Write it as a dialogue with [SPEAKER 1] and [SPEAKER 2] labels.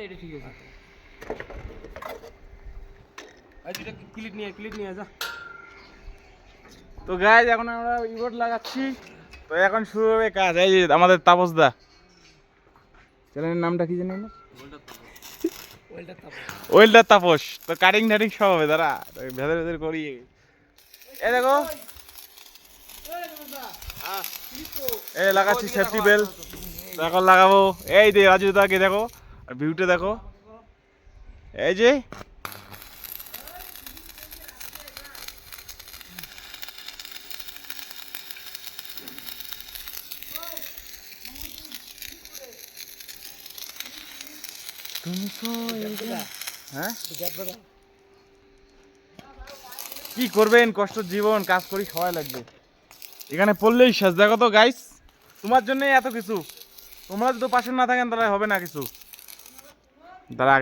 [SPEAKER 1] এটা ঠিক আছে। আর দুটা ক্লিপ নিয়ে যা।
[SPEAKER 2] তো গাইজ এখন আমরা ইবোর্ড লাগাচ্ছি। তো এখন শুরু হবে কাজ। এই যে আমাদের তাপসদা, চ্যানেলের নামটা কি জানি না, ওয়েল্ডার তাপস। তো কাটিং টাটিং সব হবে, দাঁড়া ভেতর ভেতর করি। এই দেখো, এই লাগাচ্ছি সেফটি বেল। এখন লাগাবো। এই যে রাজু দাকে দেখো, আর ভিউটা দেখো। এই যে তুমি হ্যাঁ কি করবেন, কষ্ট জীবন, কাজ করি সবাই লাগবে। এখানে পড়লেই শেষ। দেখো তো গাইস, তোমার জন্যই এত কিছু। তোমরা যদি পাশে না থাকেন তাহলে হবে না কিছু। তারা